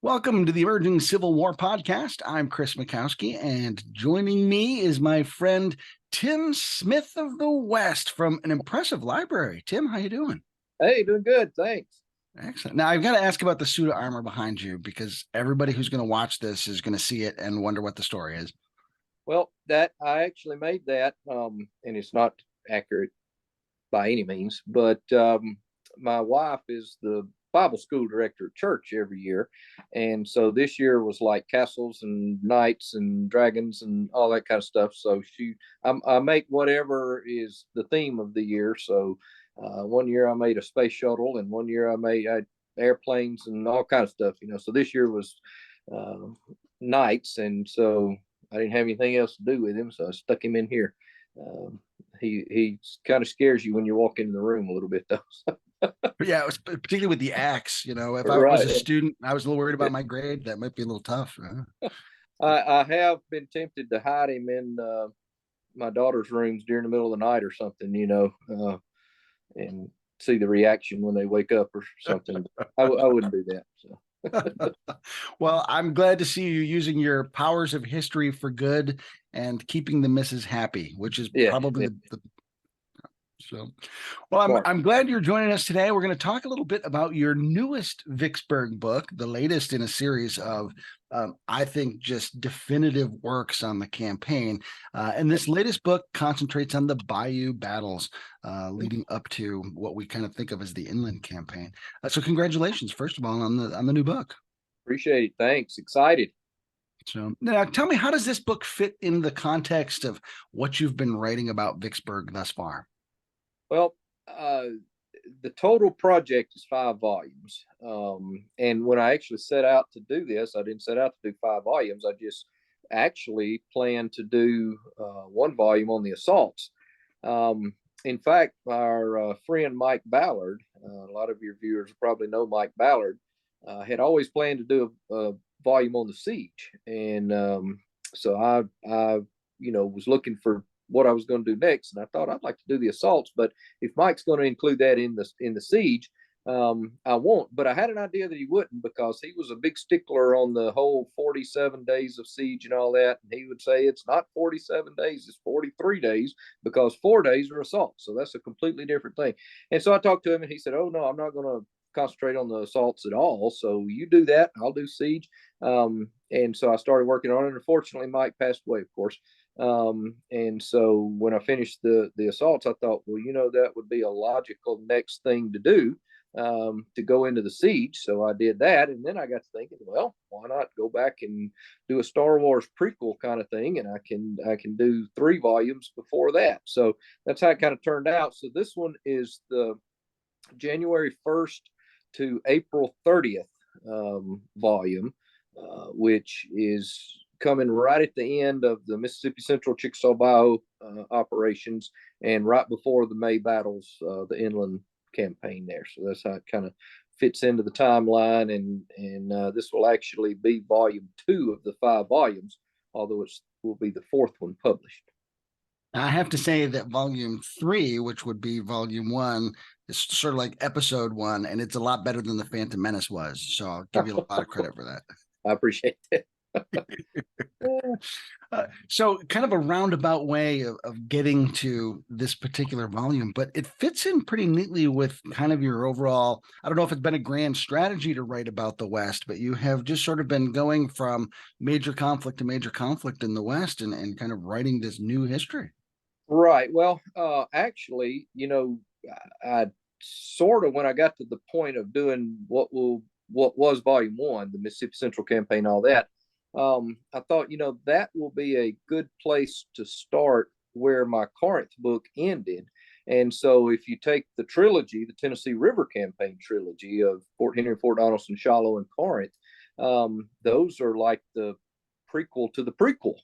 Welcome to the Emerging Civil War podcast. I'm Chris Mikowski, and joining me is my friend Tim Smith of the West from an impressive library. Tim, how you doing? Hey, doing good, thanks. Excellent. Now, I've got to ask about the suit of armor behind you because everybody who's going to watch this is going to see it and wonder what the story is. Well, that I actually made that, and it's not accurate by any means, but my wife is the Bible school director at church every year, and so this year was like castles and knights and dragons and all that kind of stuff. So I make whatever is the theme of the year. So one year I made a space shuttle, and one year I made airplanes and all kind of stuff. So this year was uh, knights, and so I didn't have anything else to do with him, so I stuck him in here. He kind of scares you when you walk into the room a little bit, though. Yeah, it was particularly with the axe. If I was Right. a student, I was a little worried about my grade. That might be a little tough. I have been tempted to hide him in my daughter's rooms during the middle of the night or something, and see the reaction when they wake up or something. I wouldn't do that. So. Well, I'm glad to see you using your powers of history for good and keeping the missus happy, which is Yeah, probably yeah. the so. Well, I'm glad you're joining us today. We're going to talk a little bit about your newest Vicksburg book, the latest in a series of, I think, just definitive works on the campaign. And this latest book concentrates on the Bayou Battles, leading up to what we kind of think of as the Inland Campaign. So, congratulations, first of all, on the new book. Appreciate it. Thanks. Excited. So, now tell me, how does this book fit in the context of what you've been writing about Vicksburg thus far? Well, the total project is 5 volumes. And when I actually set out to do this, I didn't set out to do 5 volumes. I just actually planned to do 1 volume on the assaults. In fact, our friend Mike Ballard, a lot of your viewers probably know Mike Ballard, had always planned to do a volume on the siege. And so I was looking for what I was going to do next, and I thought I'd like to do the assaults. But if Mike's going to include that in the siege, I won't. But I had an idea that he wouldn't, because he was a big stickler on the whole 47 days of siege and all that. And he would say it's not 47 days, it's 43 days, because 4 days are assaults. So that's a completely different thing. And so I talked to him, and he said, "Oh no, I'm not going to concentrate on the assaults at all. So you do that, I'll do siege." And so I started working on it. Unfortunately, Mike passed away, of course. And so when I finished the assaults, I thought, well, that would be a logical next thing to do, to go into the siege. So I did that, and then I got to thinking, well, why not go back and do a Star Wars prequel kind of thing, and I can do 3 volumes before that. So that's how it kind of turned out. So this one is the January 1st to April 30th volume, which is coming right at the end of the Mississippi Central Chickasaw Bayou operations, and right before the May battles, the Inland Campaign there. So that's how it kind of fits into the timeline, and this will actually be volume 2 of the 5 volumes, although it will be the 4th one published. I have to say that volume 3, which would be volume 1, is sort of like episode 1, and it's a lot better than the Phantom Menace was. So I'll give you a lot of credit for that. I appreciate it. So kind of a roundabout way of getting to this particular volume, but it fits in pretty neatly with kind of your overall, I don't know if it's been a grand strategy to write about the West, but you have just sort of been going from major conflict to major conflict in the West, and kind of writing this new history. Right. Well, actually, I sort of, when I got to the point of doing what was volume 1, the Mississippi Central Campaign, all that, I thought, that will be a good place to start where my Corinth book ended. And so if you take the trilogy, the Tennessee River Campaign trilogy of Fort Henry, Fort Donelson, Shiloh, and Corinth, those are like the prequel to the prequel,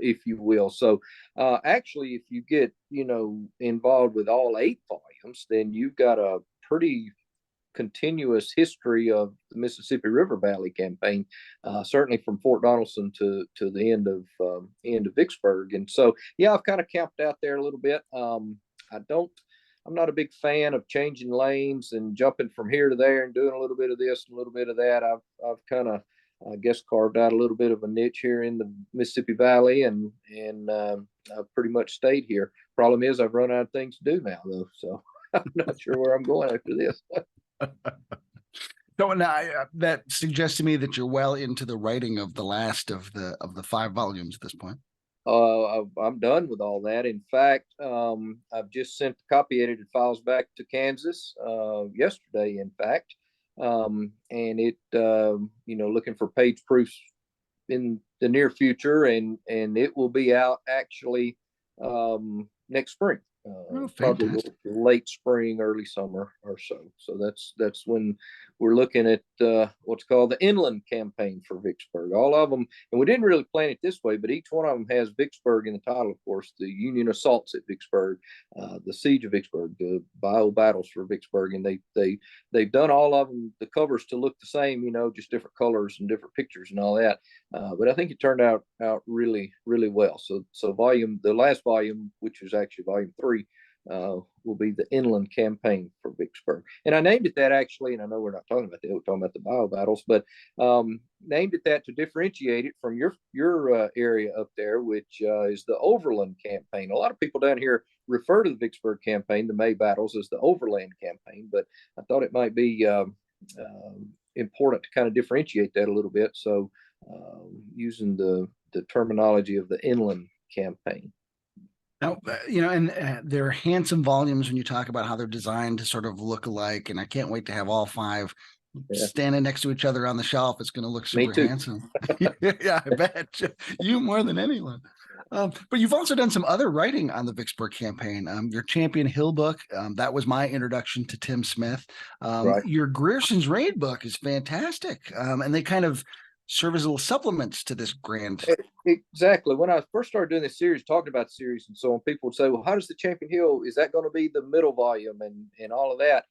if you will. So actually, if you get involved with all 8 volumes, then you've got a pretty continuous history of the Mississippi River Valley Campaign, certainly from Fort Donelson to the end of Vicksburg. And so, yeah, I've kind of camped out there a little bit. I'm not a big fan of changing lanes and jumping from here to there and doing a little bit of this and a little bit of that. I've kind of I guess, carved out a little bit of a niche here in the Mississippi Valley, and I've pretty much stayed here. Problem is, I've run out of things to do now, though, so I'm not sure where I'm going after this. So now that suggests to me that you're well into the writing of the last of the 5 volumes at this point. I'm done with all that. In fact, I've just sent the copy edited files back to Kansas yesterday, in fact, and it looking for page proofs in the near future, and it will be out actually next spring. Probably late spring, early summer or so. So that's when we're looking at what's called the Inland Campaign for Vicksburg. All of them, and we didn't really plan it this way, but each one of them has Vicksburg in the title. Of course, the Union assaults at Vicksburg, the siege of Vicksburg, the Bayou Battles for Vicksburg, and they've done all of them, the covers to look the same, just different colors and different pictures and all that. But I think it turned out really, really well. So the last volume, which was actually volume 3, will be the Inland Campaign for Vicksburg. And I named it that, actually, and I know we're not talking about that, we're talking about the Bayou Battles, but named it that to differentiate it from your area up there, which is the Overland Campaign. A lot of people down here refer to the Vicksburg Campaign, the May Battles, as the Overland Campaign, but I thought it might be important to kind of differentiate that a little bit. So using the terminology of the Inland Campaign. Now, and they're handsome volumes when you talk about how they're designed to sort of look alike. And I can't wait to have all 5 standing next to each other on the shelf. It's going to look super handsome. Yeah, I bet. You more than anyone. But you've also done some other writing on the Vicksburg Campaign. Your Champion Hill book, that was my introduction to Tim Smith. Right. Your Grierson's Raid book is fantastic. And they kind of serve as little supplements to this grand. Exactly. When I first started doing this series, talking about the series and so on, people would say, well, how does the Champion Hill, is that going to be the middle volume and all of that?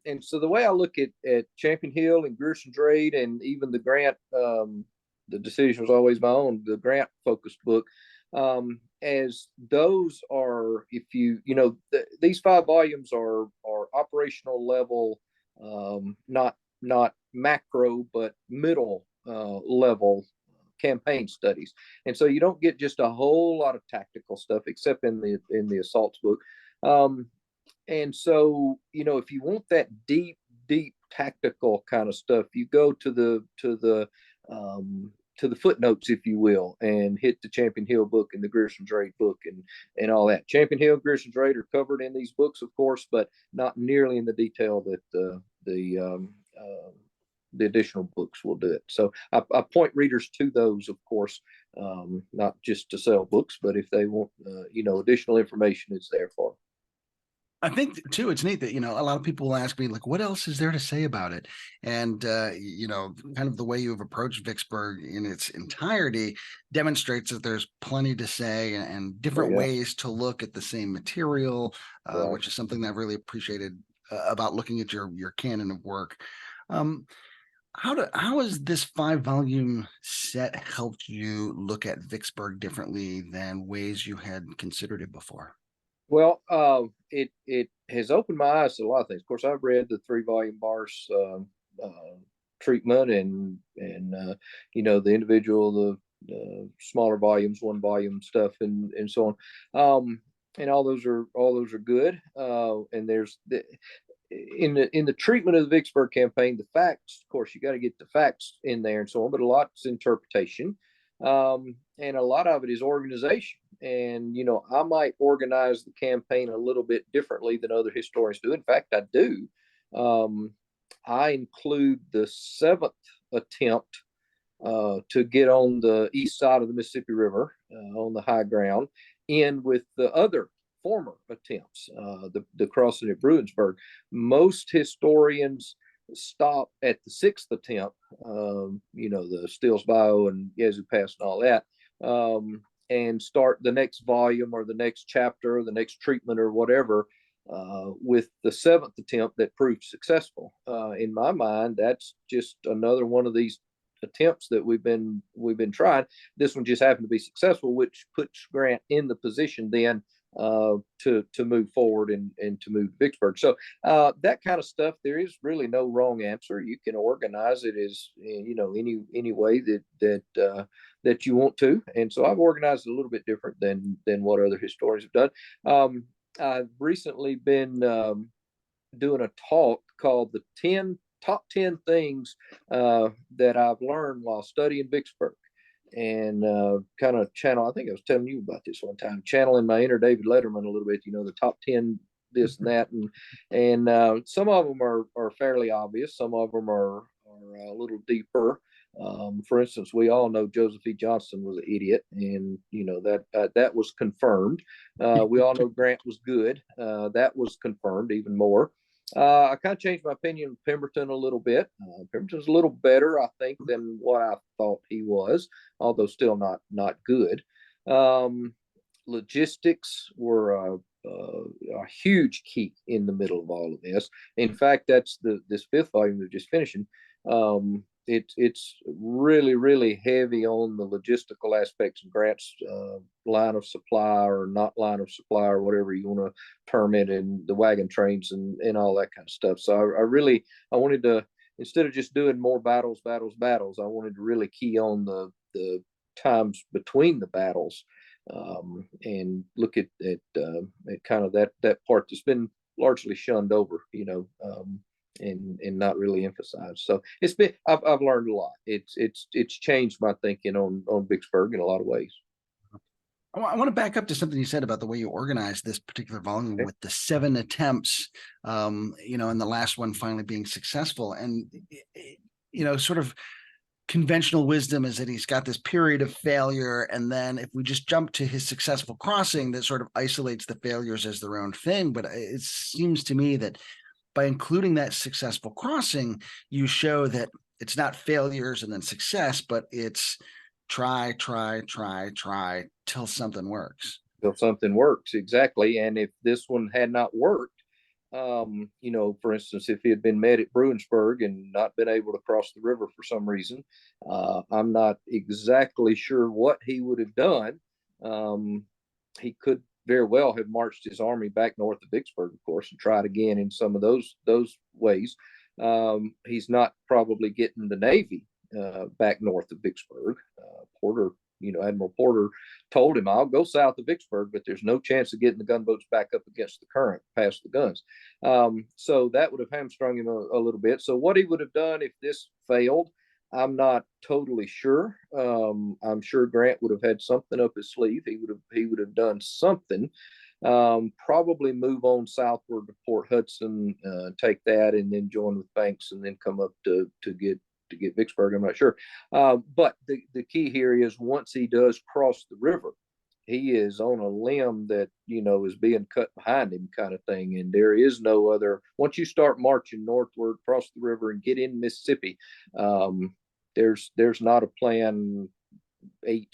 And so the way I look at Champion Hill and Grierson's Raid, and even the Grant, the decision was always my own, the Grant focused book, as those are, if these 5 volumes are operational level, not macro, but middle level campaign studies. And so you don't get just a whole lot of tactical stuff, except in the assaults book. And so, if you want that deep tactical kind of stuff, you go to the footnotes, if you will, and hit the Champion Hill book and the Grierson's Raid book and all that. Champion Hill and Grierson's Raid are covered in these books, of course, but not nearly in the detail that the additional books will do it. So I point readers to those, of course, not just to sell books, but if they want, additional information, it's there for them. I think too, it's neat that, a lot of people will ask me, like, what else is there to say about it? And, kind of the way you've approached Vicksburg in its entirety demonstrates that there's plenty to say and different ways to look at the same material, which is something that I've really appreciated about looking at your canon of work. How has this 5-volume set helped you look at Vicksburg differently than ways you had considered it before? Well, it has opened my eyes to a lot of things. Of course, I've read the 3-volume Bars treatment and the individual, the smaller volumes, 1-volume stuff, and so on. And all those are good. And there's in the treatment of the Vicksburg Campaign, the facts, of course, you got to get the facts in there and so on, but a lot's interpretation, and a lot of it is organization. And I might organize the campaign a little bit differently than other historians do. In fact, I do. I include the 7th attempt to get on the east side of the Mississippi River on the high ground in with the other former attempts, the crossing at Bruinsburg. Most historians stop at the 6th attempt, the Stills Bayou and Yazoo Pass and all that, and start the next volume or the next chapter or the next treatment or whatever with the 7th attempt that proved successful. In my mind, that's just another one of these attempts that we've been trying. This one just happened to be successful, which puts Grant in the position then to move forward and to move to Vicksburg. So that kind of stuff, there is really no wrong answer. You can organize it as any way that you want to. And so I've organized it a little bit different than what other historians have done. I've recently been doing a talk called the top 10 things that I've learned while studying Vicksburg, and kind of channel. I think I was telling you about this one time, channeling my inner David Letterman a little bit. The top 10 this and that, and some of them are fairly obvious. Some of them are a little deeper. For instance, we all know Joseph E. Johnston was an idiot, and that was confirmed. We all know Grant was good. That was confirmed even more. I kind of changed my opinion of Pemberton a little bit. Pemberton's a little better, I think, than what I thought he was, although still not good. Logistics were a huge key in the middle of all of this. In fact, that's this fifth volume we're just finishing. It's really, really heavy on the logistical aspects of Grant's line of supply or not line of supply or whatever you want to term it, and the wagon trains and all that kind of stuff. So I wanted to, instead of just doing more battles, I wanted to really key on the times between the battles, and look at kind of that part that's been largely shunned over, and not really emphasized. So I've learned a lot. It's changed my thinking on Vicksburg in a lot of ways. I want to back up to something you said about the way you organized this particular volume with the 7 attempts, and the last one finally being successful. And, sort of conventional wisdom is that he's got this period of failure. And then if we just jump to his successful crossing, that sort of isolates the failures as their own thing. But it seems to me that by including that successful crossing, you show that it's not failures and then success, but it's try till something works. Till something works, exactly. And if this one had not worked, for instance, if he had been met at Bruinsburg and not been able to cross the river for some reason, I'm not exactly sure what he would have done. He could very well have marched his army back north of Vicksburg, of course, and tried again in some of those ways. He's not probably getting the Navy back north of Vicksburg. Porter, Admiral Porter told him, "I'll go south of Vicksburg, but there's no chance of getting the gunboats back up against the current past the guns." So that would have hamstrung him a little bit. So what he would have done if this failed, I'm not totally sure. I'm sure Grant would have had something up his sleeve. He would have done something. Probably move on southward to Port Hudson, take that, and then join with Banks, and then come up to get Vicksburg. I'm not sure. But the key here is once he does cross the river, he is on a limb that, is being cut behind him, kind of thing. And there is no other, once you start marching northward, cross the river and get in Mississippi, there's not a plan 8,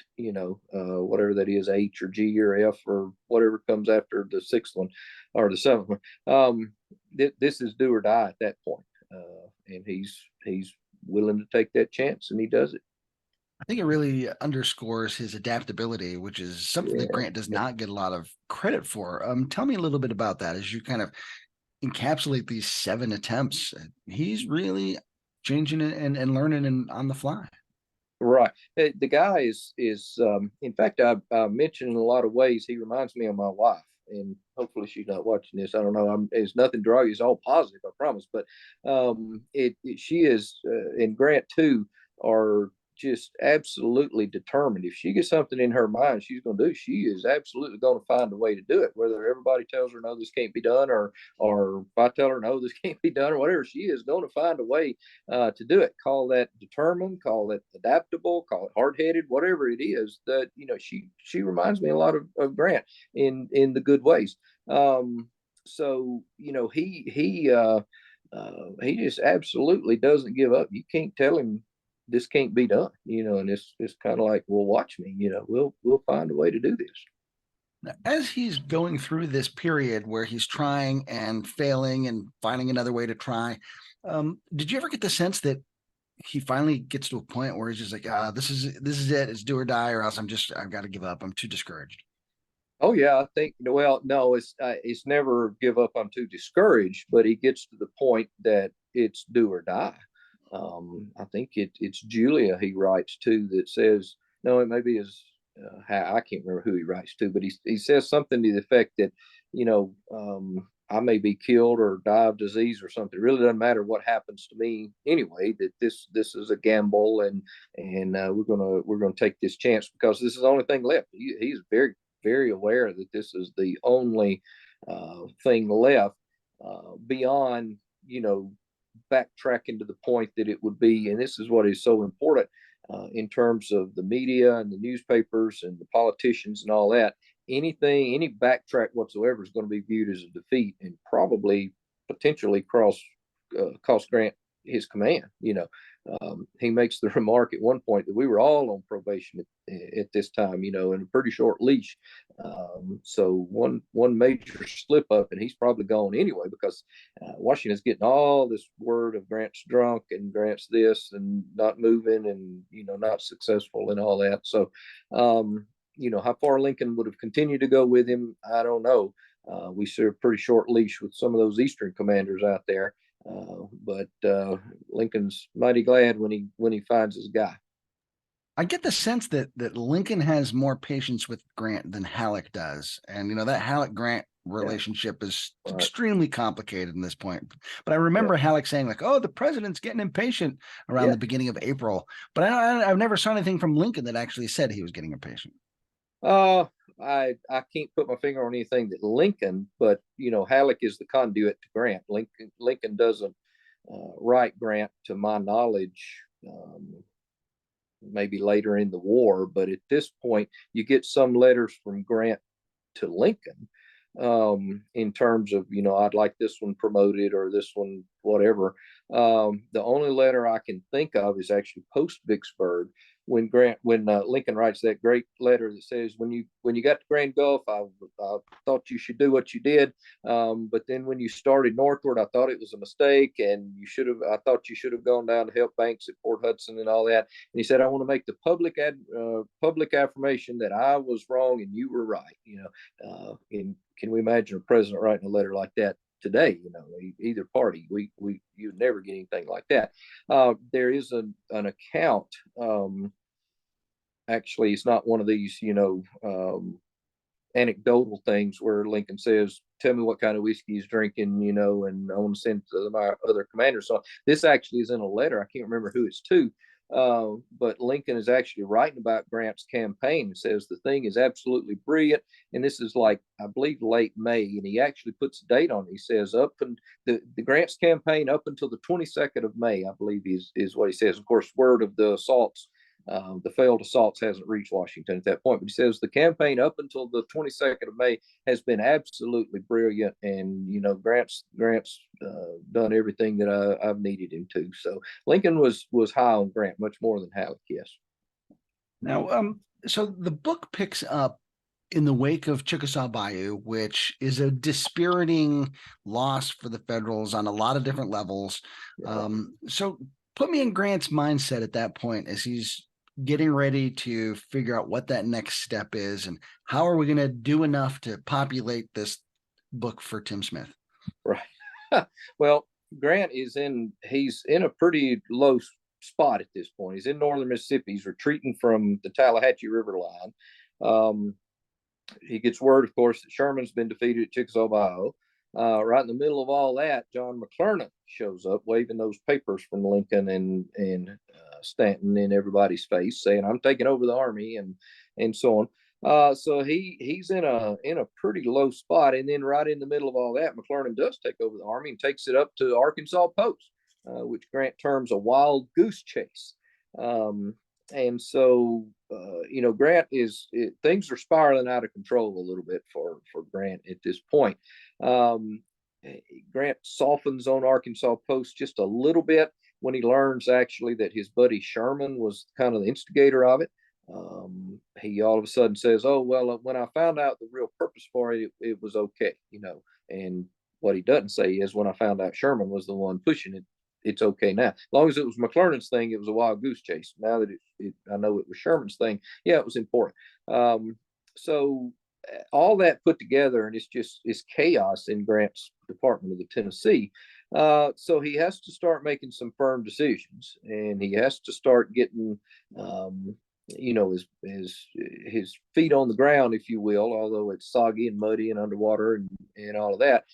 whatever that is, H or G or F or whatever comes after the 6th one or the 7th one. This is do or die at that point. And he's willing to take that chance, and he does it. I think it really underscores his adaptability, which is something that Grant does not get a lot of credit for. Tell me a little bit about that as you kind of encapsulate these 7 attempts. He's really changing it and learning on the fly. Right. The guy is in fact, I mentioned in a lot of ways, he reminds me of my wife, and hopefully she's not watching this. I don't know. It's nothing derogatory. It's all positive, I promise. But she is, and Grant too, are just absolutely determined. If she gets something in her mind she's going to do, she is absolutely going to find a way to do it. Whether everybody tells her no, this can't be done, or if I tell her no, this can't be done, or whatever, she is going to find a way to do it. Call that determined, call it adaptable, call it hard-headed, whatever it is. That she reminds me a lot of Grant in the good ways. So he just absolutely doesn't give up. You can't tell him this can't be done, and it's kind of like, well, watch me, we'll find a way to do this. As he's going through this period where he's trying and failing and finding another way to try, did you ever get the sense that he finally gets to a point where he's just like, this is it, it's do or die, or else I've got to give up, I'm too discouraged? Oh yeah, I think well, no, it's never give up. I'm too discouraged, but he gets to the point that it's do or die. I think it's Julia he writes to that says no, it maybe is I can't remember who he writes to, but he says something to the effect that I may be killed or die of disease or something. It really doesn't matter what happens to me anyway. That this is a gamble, and we're gonna take this chance because this is the only thing left. He's very aware that this is the only thing left beyond, backtracking to the point that it would be, and this is what is so important in terms of the media and the newspapers and the politicians and all that. Any backtrack whatsoever is going to be viewed as a defeat and probably potentially cost Grant his command. He makes the remark at one point that we were all on probation at this time, in a pretty short leash. So one major slip up, and he's probably gone anyway because Washington's getting all this word of Grant's drunk and Grant's this and not moving and not successful and all that. So, how far Lincoln would have continued to go with him, I don't know. We see a pretty short leash with some of those Eastern commanders out there. But Lincoln's mighty glad when he finds his guy. I get the sense that Lincoln has more patience with Grant than Halleck does, and that Halleck Grant relationship is Right. extremely complicated in this point. But I remember Yeah. Halleck saying like, "Oh, the president's getting impatient" around the beginning of April. But I've never saw anything from Lincoln that actually said he was getting impatient. I can't put my finger on anything that Lincoln, but Halleck is the conduit to Grant. Lincoln doesn't write Grant, to my knowledge. Maybe later in the war, but at this point, you get some letters from Grant to Lincoln in terms of, I'd like this one promoted or this one, whatever. The only letter I can think of is actually post Vicksburg when Lincoln writes that great letter that says, when you got to Grand Gulf, I thought you should do what you did, but then when you started northward, I thought it was a mistake, and I thought you should have gone down to help Banks at Port Hudson and all that. And he said, I want to make the public affirmation that I was wrong and you were right. And can we imagine a president writing a letter like that today? Either party, you'd never get anything like that. There is an account. Actually, it's not one of these, anecdotal things where Lincoln says, "Tell me what kind of whiskey he's drinking," and I want to send to my other commanders. So this actually is in a letter. I can't remember who it's to, but Lincoln is actually writing about Grant's campaign and says the thing is absolutely brilliant. And this is like, I believe, late May, and he actually puts a date on it. He says up and the Grant's campaign up until the 22nd of May, I believe is what he says. Of course, word of the assaults. The failed assaults hasn't reached Washington at that point, but he says the campaign up until the 22nd of May has been absolutely brilliant, and Grant's done everything that I've needed him to. So Lincoln was high on Grant, much more than Halleck. Yes. Now, so the book picks up in the wake of Chickasaw Bayou, which is a dispiriting loss for the Federals on a lot of different levels. So put me in Grant's mindset at that point as he's getting ready to figure out what that next step is and how are we going to do enough to populate this book for Tim Smith. Right. Well, Grant he's in a pretty low spot at this point. He's in northern Mississippi. He's retreating from the Tallahatchie River line. He gets word, of course, that Sherman's been defeated at Chickasaw Bayou. Right in the middle of all that, John McClernand shows up waving those papers from Lincoln and Stanton in everybody's face, saying, "I'm taking over the army," and so on. So he's in a pretty low spot, and then right in the middle of all that, McClernand does take over the army and takes it up to Arkansas Post, which Grant terms a wild goose chase. And so Grant things are spiraling out of control a little bit for Grant at this point. Grant softens on Arkansas Post just a little bit when he learns actually that his buddy Sherman was kind of the instigator of it. He all of a sudden says, "Oh, well, when I found out the real purpose for it, it was okay," and what he doesn't say is, when I found out Sherman was the one pushing it, it's okay now. As long as it was McClernand's thing, it was a wild goose chase. Now that I know it was Sherman's thing, yeah, it was important. So all that put together, and it's chaos in Grant's Department of the Tennessee. So he has to start making some firm decisions, and he has to start getting, his feet on the ground, if you will, although it's soggy and muddy and underwater and all of that.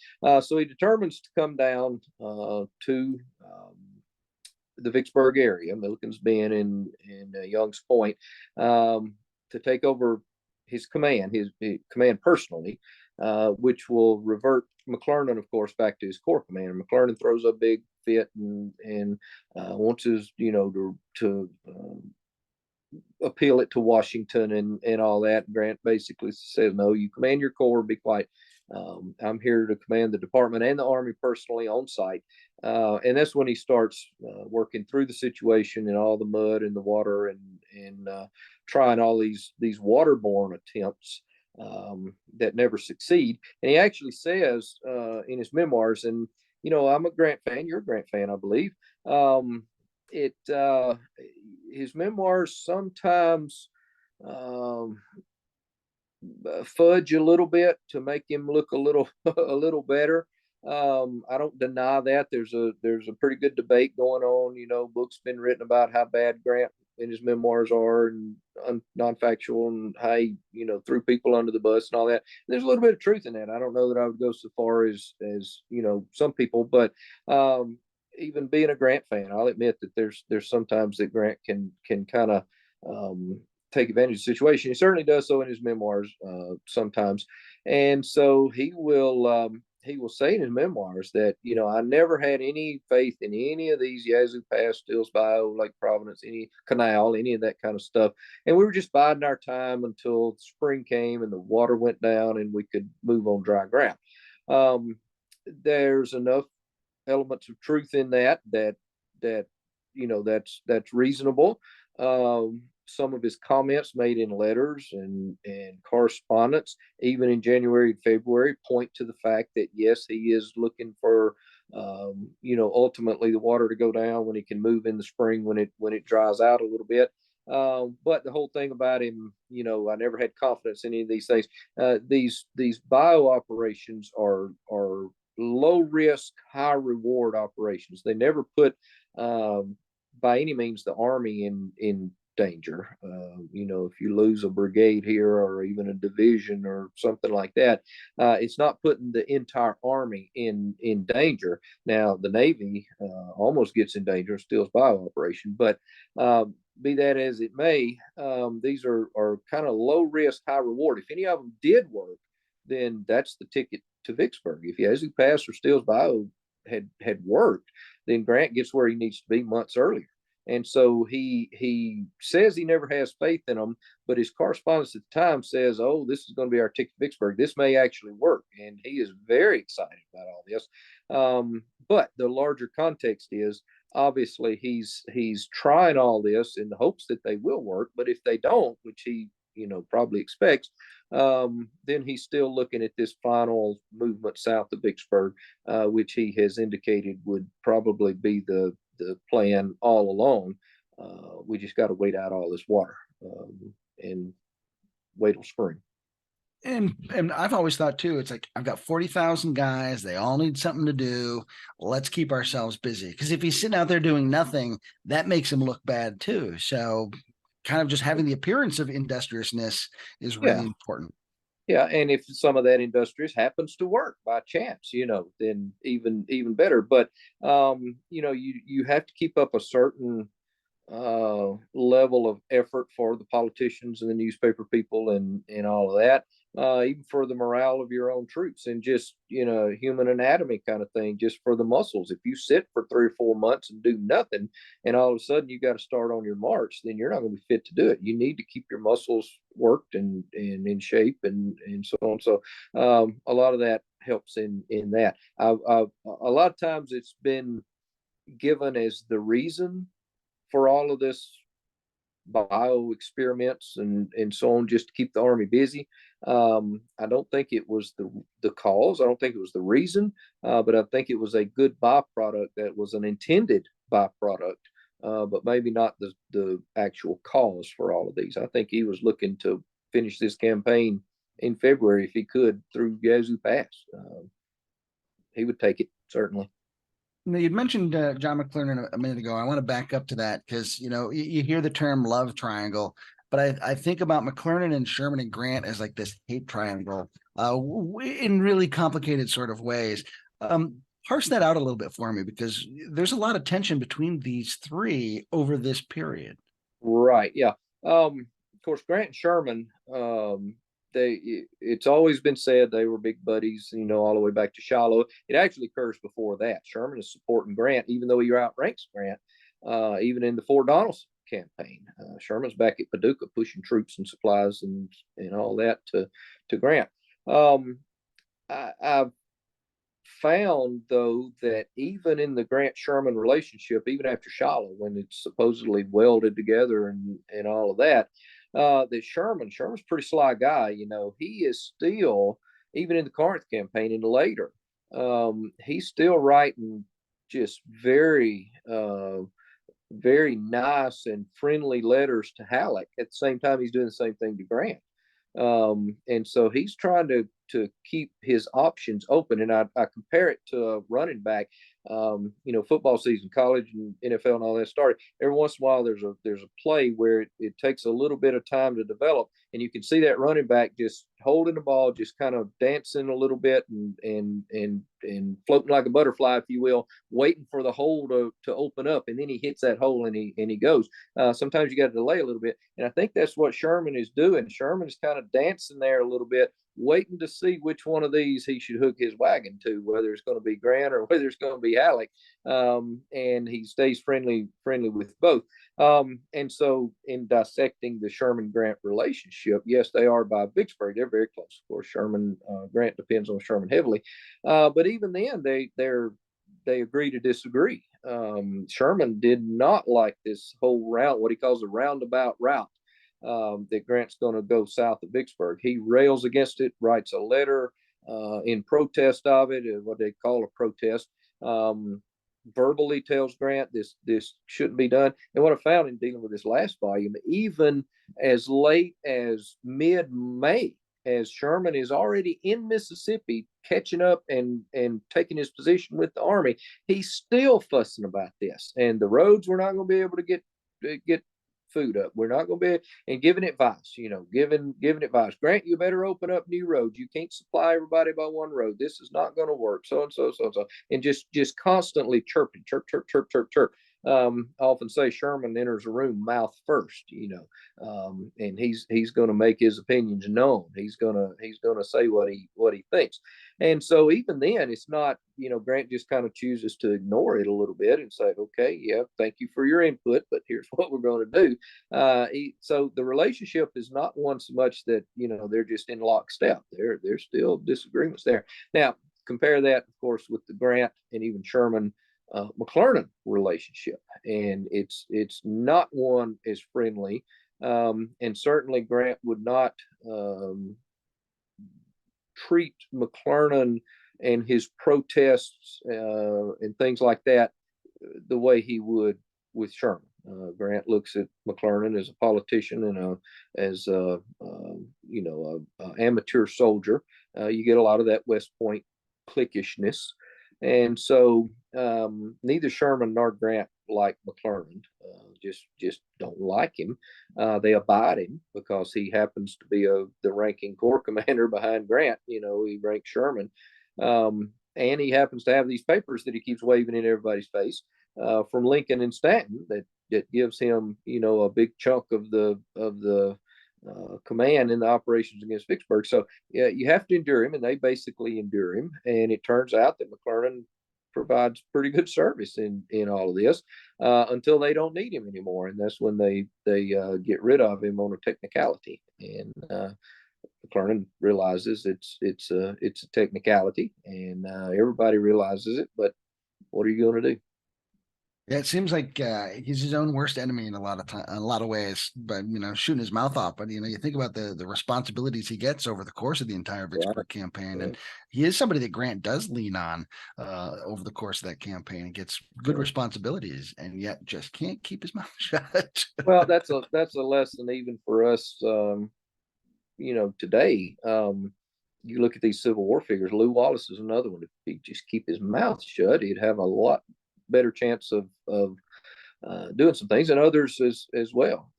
So he determines to come down to the Vicksburg area, Milliken's Bend and Young's Point, to take over his command personally, which will revert McClernand, of course, back to his corps commander. McClernand throws a big fit and wants his, to appeal it to Washington and all that. Grant basically says, no, you command your corps, be quiet. I'm here to command the department and the Army personally on site. And that's when he starts working through the situation and all the mud and the water and trying all these waterborne attempts that never succeed. And he actually says in his memoirs, and I'm a Grant fan, you're a Grant fan, I believe. His memoirs sometimes fudge a little bit to make him look a little better. I don't deny that. There's a pretty good debate going on. Books been written about how bad Grant and his memoirs are and non-factual, and how he threw people under the bus and all that. There's a little bit of truth in that. I don't know that I would go so far as some people, but even being a Grant fan, I'll admit that there's sometimes that Grant can kind of take advantage of the situation. He certainly does so in his memoirs sometimes, and so he will say in his memoirs that I never had any faith in any of these Yazoo Pass, Stills Bayou, Lake Providence, any canal, any of that kind of stuff, and we were just biding our time until spring came and the water went down and we could move on dry ground. There's enough elements of truth in that that's reasonable. Some of his comments made in letters and correspondence, even in January and February, point to the fact that yes, he is looking for ultimately the water to go down when he can move in the spring when it dries out a little bit. But the whole thing about him, I never had confidence in any of these things. These bio operations are low risk, high reward operations. They never put by any means the Army in danger. If you lose a brigade here or even a division or something like that, it's not putting the entire Army in danger. Now the Navy almost gets in danger, still bio operation, but be that as it may, these are kind of low risk, high reward. If any of them did work, then that's the ticket to Vicksburg. If Yazoo Pass or Stills Bayou had worked, then Grant gets where he needs to be months earlier. And so he says he never has faith in them, but his correspondence at the time says, "Oh, this is going to be our ticket to Vicksburg. This may actually work," and he is very excited about all this. But the larger context is obviously he's trying all this in the hopes that they will work. But if they don't, which he probably expects, then he's still looking at this final movement south of Vicksburg, which he has indicated would probably be the plan all along. We just got to wait out all this water and wait till spring. And I've always thought too, it's like I've got 40,000 guys, they all need something to do. Let's keep ourselves busy. Because if he's sitting out there doing nothing, that makes him look bad too. So kind of just having the appearance of industriousness is really important. Yeah, and if some of that industrious happens to work by chance, then even better. But you have to keep up a certain level of effort for the politicians and the newspaper people and all of that, even for the morale of your own troops and just human anatomy kind of thing, just for the muscles. If you sit for 3 or 4 months and do nothing, and all of a sudden you got to start on your march, then you're not going to be fit to do it. You need to keep your muscles worked and in shape and so on. So a lot of that helps in that. A lot of times it's been given as the reason for all of this bio experiments and so on, just to keep the Army busy. I don't think it was the cause. I don't think it was the reason, but I think it was a good byproduct that was an intended byproduct, but maybe not the actual cause for all of these. I think he was looking to finish this campaign in February if he could through Yazoo Pass. He would take it, certainly. Now, you'd mentioned John McClernand a minute ago. I want to back up to that because, you hear the term love triangle, but I think about McClernand and Sherman and Grant as like this hate triangle in really complicated sort of ways. Parse that out a little bit for me, because there's a lot of tension between these three over this period. Right. Yeah. Of course, Grant and Sherman, it's always been said they were big buddies, all the way back to Shiloh. It actually occurs before that. Sherman is supporting Grant, even though he outranks Grant, even in the Fort Donelson campaign. Sherman's back at Paducah pushing troops and supplies and all that to Grant. I've found, though, that even in the Grant-Sherman relationship, even after Shiloh, when it's supposedly welded together and all of that, that Sherman's a pretty sly guy. He is still, even in the Corinth campaign and later, he's still writing just very, very nice and friendly letters to Halleck. At the same time, he's doing the same thing to Grant. And so he's trying to keep his options open. And I compare it to a running back. Football season, college and NFL and all that started. Every once in a while, there's a play where it takes a little bit of time to develop, and you can see that running back just holding the ball, just kind of dancing a little bit and floating like a butterfly, if you will, waiting for the hole to open up, and then he hits that hole and he goes. Sometimes you got to delay a little bit, and I think that's what Sherman is doing. Sherman is kind of dancing there a little bit, waiting to see which one of these he should hook his wagon to, whether it's going to be Grant or whether it's going to be Halleck. And he stays friendly with both. And so in dissecting the Sherman-Grant relationship, yes, they are by Vicksburg. They're very close. Of course, Grant depends on Sherman heavily. But even then, they agree to disagree. Sherman did not like this whole route, what he calls a roundabout route, that Grant's going to go south of Vicksburg. He rails against it, writes a letter in protest of it, what they call a protest. Verbally tells Grant this shouldn't be done. And what I found in dealing with this last volume, even as late as mid-May, as Sherman is already in Mississippi catching up and taking his position with the Army, he's still fussing about this. And the roads, we're not going to be able to get food up. We're not going to be, and giving advice, giving advice. Grant, you better open up new roads. You can't supply everybody by one road. This is not going to work. So and so, and just constantly chirping, chirp, chirp, chirp, chirp, chirp. I often say Sherman enters a room mouth first, and he's going to make his opinions known. He's going to say what he thinks. And so even then, it's not, Grant just kind of chooses to ignore it a little bit and say, okay, yeah, thank you for your input, but here's what we're going to do. So the relationship is not one so much that, they're just in lockstep. There's still disagreements there. Now, compare that, of course, with the Grant and even Sherman McClernand relationship, and it's not one as friendly, and certainly Grant would not treat McClernand and his protests and things like that the way he would with Sherman. Grant looks at McClernand as a politician and as a amateur soldier. You get a lot of that West Point cliquishness. And so neither Sherman nor Grant like McClernand, just don't like him. They abide him because he happens to be the ranking corps commander behind Grant. He ranks Sherman. And he happens to have these papers that he keeps waving in everybody's face from Lincoln and Stanton that gives him, a big chunk of the command in the operations against Vicksburg. So yeah, you have to endure him, and they basically endure him. And it turns out that McClernand provides pretty good service in all of this until they don't need him anymore, and that's when they get rid of him on a technicality. And McClernand realizes it's a technicality, and everybody realizes it. But what are you going to do? Yeah, it seems like he's his own worst enemy in a lot of ways, but shooting his mouth off. But you think about the responsibilities he gets over the course of the entire Vicksburg campaign, and he is somebody that Grant does lean on over the course of that campaign and gets good responsibilities, and yet just can't keep his mouth shut. Well, that's a lesson even for us today. You look at these Civil War figures. Lew Wallace is another one. If he just keep his mouth shut, he'd have a lot better chance of doing some things, and others as well.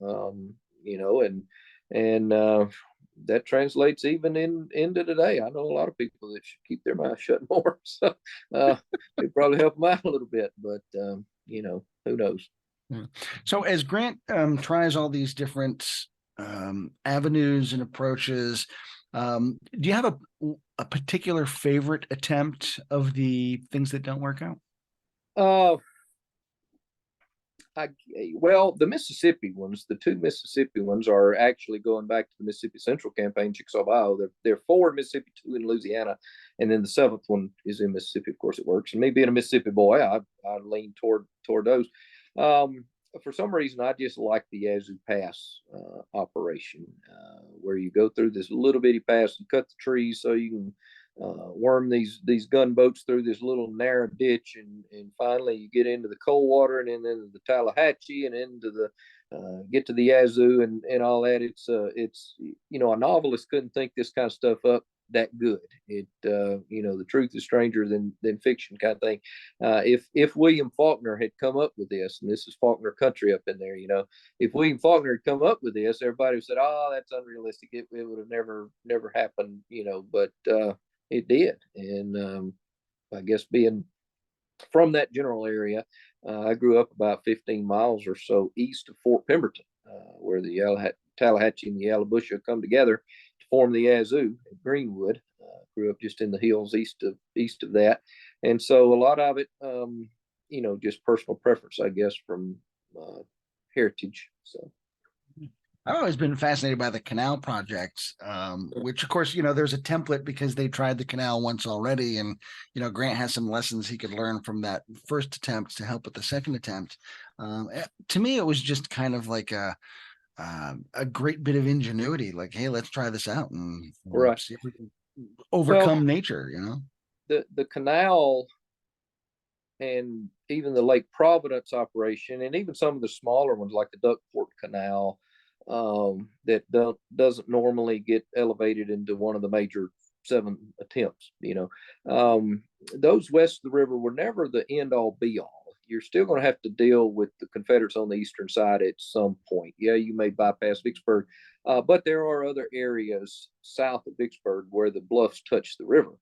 And that translates even into today. I know a lot of people that should keep their mouth shut more, so it probably help them out a little bit. But who knows? Yeah. So as Grant tries all these different avenues and approaches, do you have a particular favorite attempt of the things that don't work out? Uh, well, the Mississippi ones, the two Mississippi ones are actually going back to the Mississippi Central Campaign, Chickasaw, Ohio. They're four in Mississippi, two in Louisiana, and then the seventh one is in Mississippi. Of course, it works. And me being a Mississippi boy, I lean toward those. For some reason, I just like the Yazoo Pass operation, where you go through this little bitty pass and cut the trees so you can worm these gunboats through this little narrow ditch, and finally you get into the Coldwater and then into the Tallahatchie and into the get to the Yazoo and all that. It's a novelist couldn't think this kind of stuff up that good. The truth is stranger than fiction kind of thing. If William Faulkner had come up with this, and this is Faulkner country up in there, if William Faulkner had come up with this, everybody would have said, "Oh, that's unrealistic. It would have never happened," but it did. And I guess being from that general area, I grew up about 15 miles or so east of Fort Pemberton, where the Tallahatchie and the Allabusha come together to form the Yazoo at Greenwood. Grew up just in the hills east of that, and so a lot of it, just personal preference, I guess, from heritage. So. I've always been fascinated by the canal projects, which of course, there's a template because they tried the canal once already. And, Grant has some lessons he could learn from that first attempt to help with the second attempt. To me, it was just kind of like a great bit of ingenuity. Like, hey, let's try this out and Right. see if we can overcome nature, The canal and even the Lake Providence operation, and even some of the smaller ones like the Duckport Canal, that doesn't normally get elevated into one of the major 7 attempts. Those west of the river were never the end all be all. You're still going to have to deal with the Confederates on the eastern side at some point. Yeah, you may bypass Vicksburg, but there are other areas south of Vicksburg where the bluffs touch the river.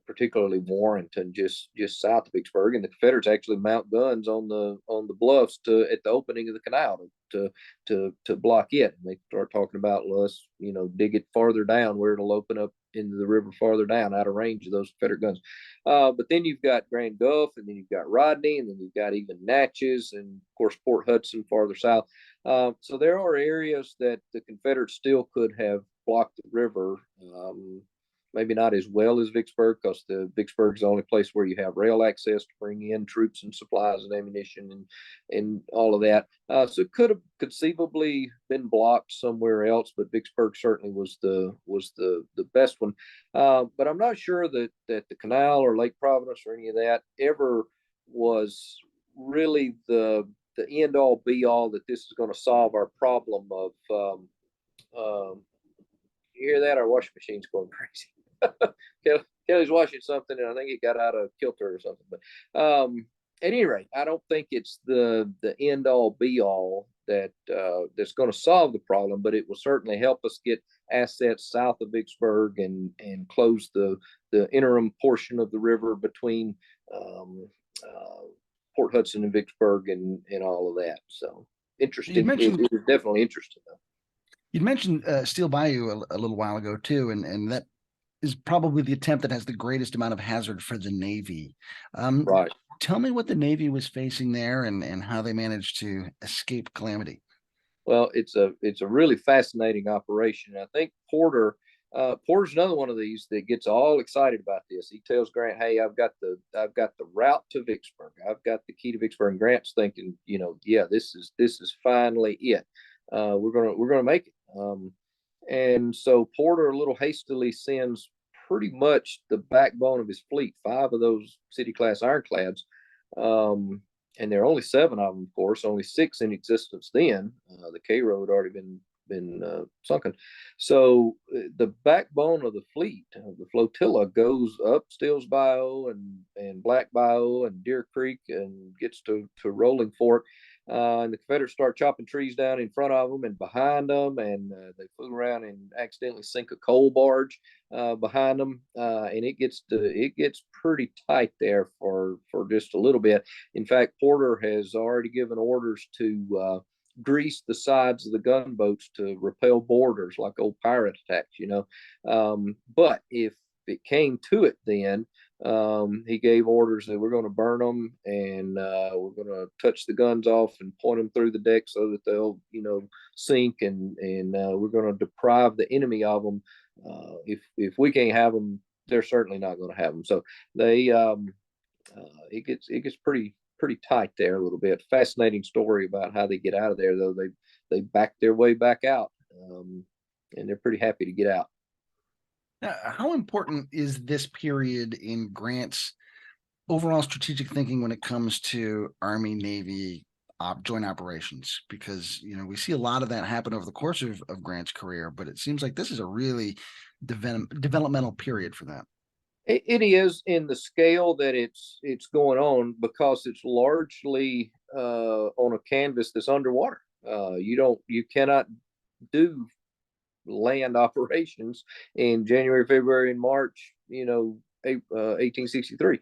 Particularly Warrenton, just south of Vicksburg, and the Confederates actually mount guns on the bluffs at the opening of the canal to block it. And they start talking about, let's dig it farther down where it'll open up into the river farther down, out of range of those Confederate guns. But then you've got Grand Gulf, and then you've got Rodney, and then you've got even Natchez, and of course Port Hudson farther south. So there are areas that the Confederates still could have blocked the river. Maybe not as well as Vicksburg, because Vicksburg is the only place where you have rail access to bring in troops and supplies and ammunition and all of that. So it could have conceivably been blocked somewhere else, but Vicksburg certainly was the best one. But I'm not sure that the canal or Lake Providence or any of that ever was really the end all be all, that this is going to solve our problem of you hear that? Our washing machine's going crazy. Kelly's washing something, and I think it got out of kilter or something. But at any rate, I don't think it's the end all be all that's going to solve the problem, but it will certainly help us get assets south of Vicksburg and close the interim portion of the river between Port Hudson and Vicksburg and all of that. So interesting. It is definitely interesting, though. You mentioned Steel Bayou a little while ago too, and that is probably the attempt that has the greatest amount of hazard for the Navy. Right. Tell me what the Navy was facing there and how they managed to escape calamity. Well, it's a really fascinating operation. I think Porter's another one of these that gets all excited about this. He tells Grant, "Hey, I've got the route to Vicksburg. I've got the key to Vicksburg." And Grant's thinking, yeah, this is finally it. We're gonna make it. And so Porter a little hastily sends pretty much the backbone of his fleet, 5 of those City class ironclads. And there are only 7 of them, of course, only 6 in existence then. The Cairo had already been sunken. So the backbone of the fleet, of the flotilla, goes up Stills Bayou and Black Bayou and Deer Creek and gets to Rolling Fork. And the Confederates start chopping trees down in front of them and behind them, and they fool around and accidentally sink a coal barge behind them, and it gets pretty tight there for just a little bit. In fact, Porter has already given orders to grease the sides of the gunboats to repel boarders like old pirate attacks, but if it came to it, then he gave orders that we're going to burn them, and we're going to touch the guns off and point them through the deck so that they'll, sink, and we're going to deprive the enemy of them. If we can't have them, they're certainly not going to have them. So they it gets pretty tight there a little bit. Fascinating story about how they get out of there, though. They back their way back out, and they're pretty happy to get out. Now, how important is this period in Grant's overall strategic thinking when it comes to Army Navy joint operations? Because we see a lot of that happen over the course of Grant's career, but it seems like this is a really developmental period for that. It is in the scale that it's going on, because it's largely on a canvas that's underwater. You cannot do land operations in January, February, and March, 1863.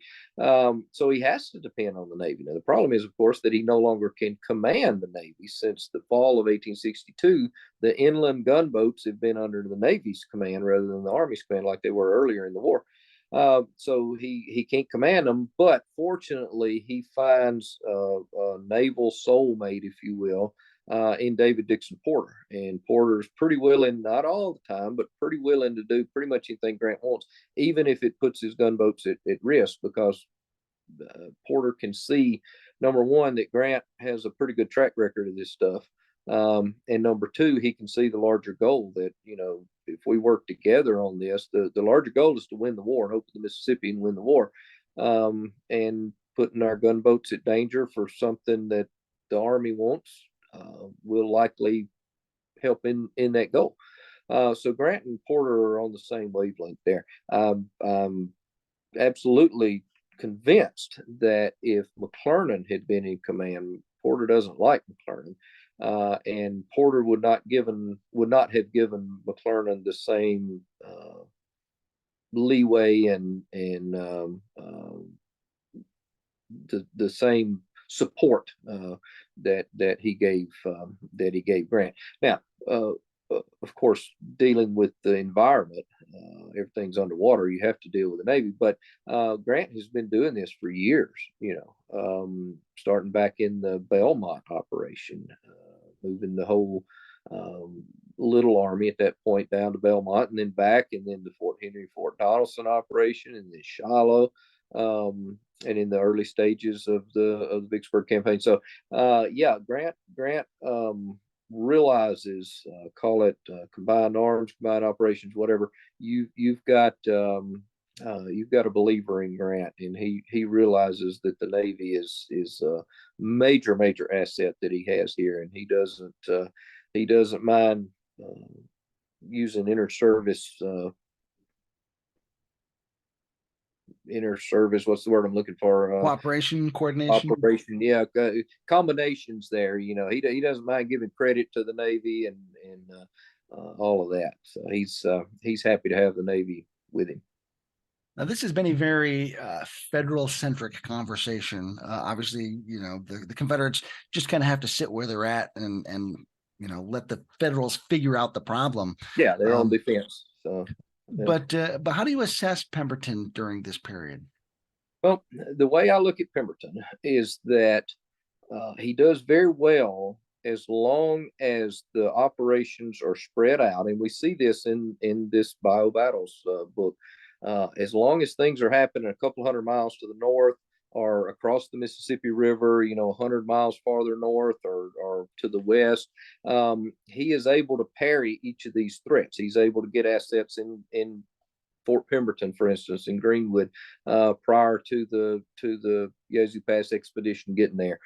So he has to depend on the Navy. Now, the problem is, of course, that he no longer can command the Navy. Since the fall of 1862, the inland gunboats have been under the Navy's command rather than the Army's command like they were earlier in the war. So he can't command them, but fortunately he finds a naval soulmate, if you will, in David Dixon Porter. And Porter's pretty willing, not all the time, but pretty willing to do pretty much anything Grant wants, even if it puts his gunboats at risk, because Porter can see, number one, that Grant has a pretty good track record of this stuff. And number two, he can see the larger goal that, if we work together on this, the larger goal is to win the war and open the Mississippi and win the war. And putting our gunboats at danger for something that the Army wants will likely help in that goal. So Grant and Porter are on the same wavelength there. I'm absolutely convinced that if McClernand had been in command, Porter doesn't like McClernand. And Porter would not have given McClernand the same leeway and the same support that he gave Grant. Now, of course, dealing with the environment, everything's underwater. You have to deal with the Navy, but Grant has been doing this for years. Starting back in the Belmont operation, moving the whole little army at that point down to Belmont, and then back, and then the Fort Henry, Fort Donelson operation, and then Shiloh, and in the early stages of the Vicksburg campaign. So, Grant realizes, call it combined arms, combined operations, whatever. You've got a believer in Grant, and he realizes that the Navy is a major asset that he has here, and he doesn't mind using inter service. What's the word I'm looking for? Cooperation, coordination, operation. Yeah, combinations there. He doesn't mind giving credit to the Navy and all of that. So he's happy to have the Navy with him. Now, this has been a very federal-centric conversation. Obviously, the Confederates just kind of have to sit where they're at and let the Federals figure out the problem. Yeah, they're on defense. So, yeah. But how do you assess Pemberton during this period? Well, the way I look at Pemberton is that he does very well as long as the operations are spread out, and we see this in this Bayou Battles book. As long as things are happening a couple hundred miles to the north or across the Mississippi River, 100 miles farther north or to the west, he is able to parry each of these threats. He's able to get assets in Fort Pemberton, for instance, in Greenwood, prior to the Yazoo Pass expedition getting there.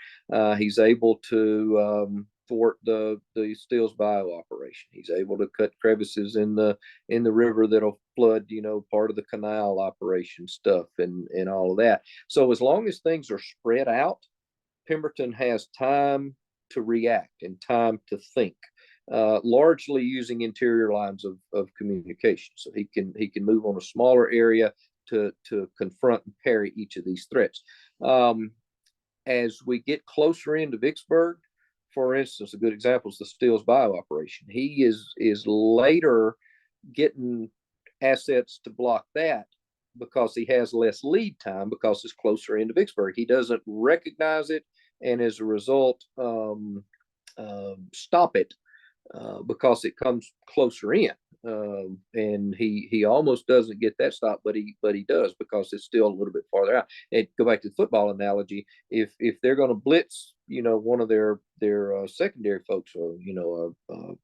He's able to thwart the Steele's Bayou operation. He's able to cut crevices in the river that'll flood, part of the canal operation stuff and all of that. So as long as things are spread out, Pemberton has time to react and time to think, largely using interior lines of communication. So he can move on a smaller area to confront and parry each of these threats. As we get closer into Vicksburg, for instance, a good example is the Steele's Bayou operation. He is later getting assets to block that because he has less lead time because it's closer into Vicksburg. He doesn't recognize it, and as a result, stop it because it comes closer in. And he almost doesn't get that stop, but he does because it's still a little bit farther out. And go back to the football analogy, if they're going to blitz, one of their secondary folks, or a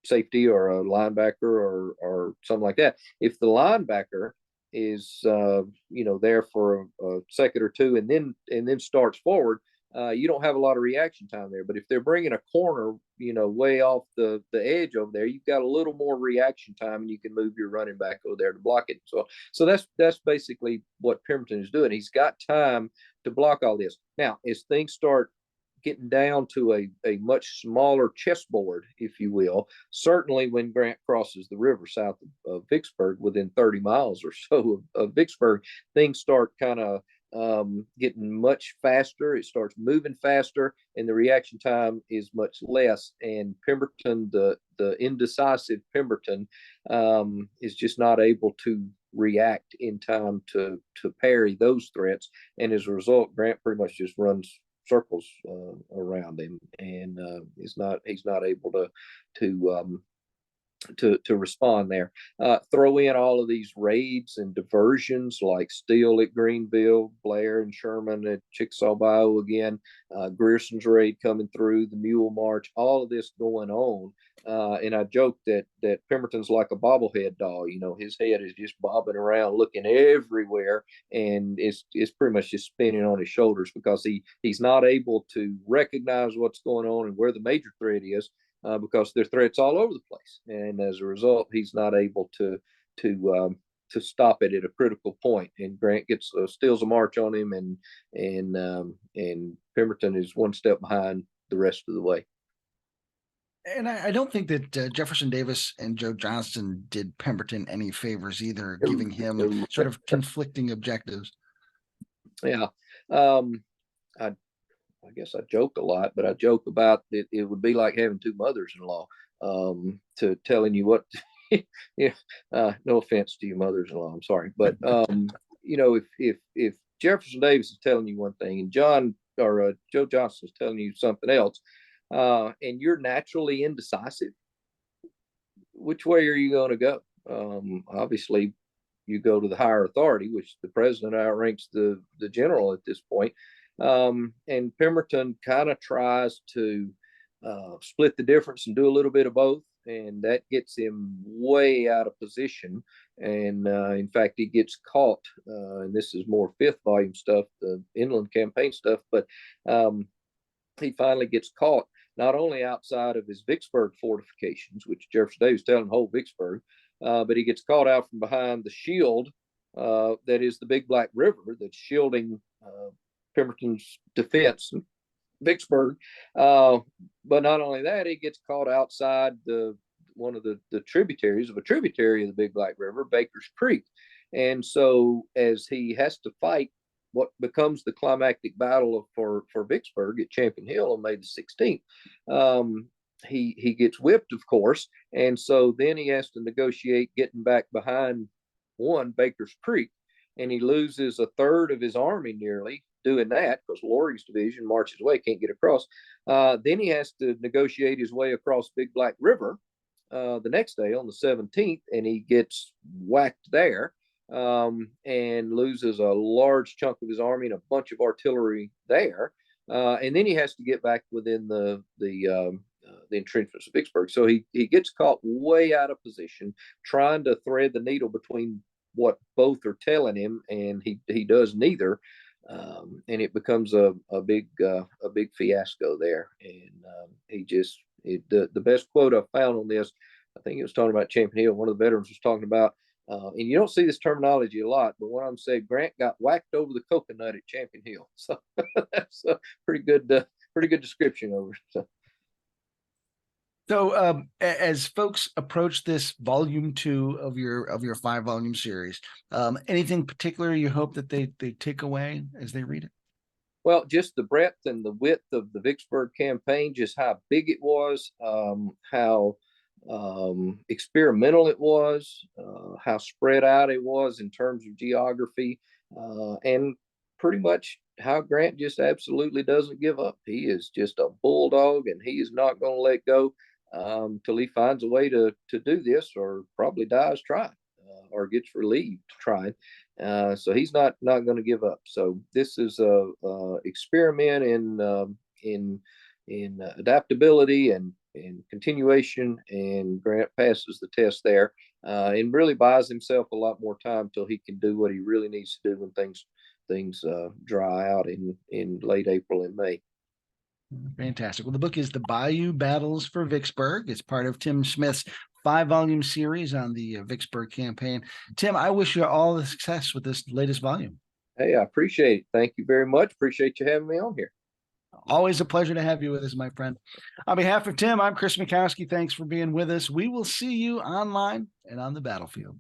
safety or a linebacker or something like that, if the linebacker is there for a second or two and then starts forward, you don't have a lot of reaction time there. But if they're bringing a corner, way off the edge over there, you've got a little more reaction time, and you can move your running back over there to block it. So that's basically what Pemberton is doing. He's got time to block all this. Now, as things start getting down to a much smaller chessboard, if you will, certainly when Grant crosses the river south of Vicksburg, within 30 miles or so of Vicksburg, things start kind of getting much faster. It starts moving faster, and the reaction time is much less. And Pemberton, the indecisive Pemberton, is just not able to react in time to parry those threats. And as a result, Grant pretty much just runs circles around him, and he's not able to respond there. Throw in all of these raids and diversions like Steele at Greenville, Blair and Sherman at Chickasaw Bayou again, Grierson's raid coming through, the Mule March, all of this going on. And I joke that Pemberton's like a bobblehead doll. His head is just bobbing around, looking everywhere, and it's pretty much just spinning on his shoulders because he's not able to recognize what's going on and where the major threat is. Because there are threats all over the place, and as a result, he's not able to stop it at a critical point. And Grant steals a march on him, and Pemberton is one step behind the rest of the way. And I don't think that Jefferson Davis and Joe Johnston did Pemberton any favors either, giving him sort of conflicting objectives. Yeah. I guess I joke a lot, but I joke about it would be like having two mothers-in-law, to telling you what. Yeah, no offense to your mothers-in-law, I'm sorry, but if Jefferson Davis is telling you one thing and Joe Johnston is telling you something else, and you're naturally indecisive, which way are you going to go? Obviously, you go to the higher authority, which the president outranks the general at this point. And Pemberton kind of tries to split the difference and do a little bit of both, and that gets him way out of position. And in fact, he gets caught, and this is more fifth volume stuff, the inland campaign stuff, but he finally gets caught not only outside of his Vicksburg fortifications, which Jefferson Davis telling him hold Vicksburg, but he gets caught out from behind the shield that is the Big Black River that's shielding Pemberton's defense in Vicksburg. But not only that, he gets caught outside one of the tributaries of the Big Black River, Baker's Creek. And so as he has to fight what becomes the climactic battle for Vicksburg at Champion Hill on May the 16th, he gets whipped, of course. And so then he has to negotiate getting back behind Baker's Creek, and he loses a third of his army nearly doing that because Laurie's division marches away, can't get across. Then he has to negotiate his way across Big Black River the next day on the 17th, and he gets whacked there and loses a large chunk of his army and a bunch of artillery there. And then he has to get back within the entrenchments of Vicksburg. So he gets caught way out of position, trying to thread the needle between what both are telling him, and he does neither. and it becomes a big fiasco there. And the best quote I found on this, I think it was talking about Champion Hill. One of the veterans was talking about, and you don't see this terminology a lot, but one of them said Grant got whacked over the coconut at Champion Hill. So that's a pretty good description over it. So as folks approach this volume 2 of your 5-volume series, anything particular you hope that they take away as they read it? Well, just the breadth and the width of the Vicksburg campaign, just how big it was, how experimental it was, how spread out it was in terms of geography, and pretty much how Grant just absolutely doesn't give up. He is just a bulldog, and he is not going to let go till he finds a way to do this, or probably dies trying, or gets relieved trying. So he's not going to give up. So this is a experiment in adaptability and continuation, and Grant passes the test there, and really buys himself a lot more time till he can do what he really needs to do when things dry out in late April and May. Fantastic. Well, the book is The Bayou Battles for Vicksburg. It's part of Tim Smith's 5-volume series on the Vicksburg campaign. Tim, I wish you all the success with this latest volume. Hey, I appreciate it. Thank you very much. Appreciate you having me on here. Always a pleasure to have you with us, my friend. On behalf of Tim, I'm Chris Mikowski. Thanks for being with us. We will see you online and on the battlefield.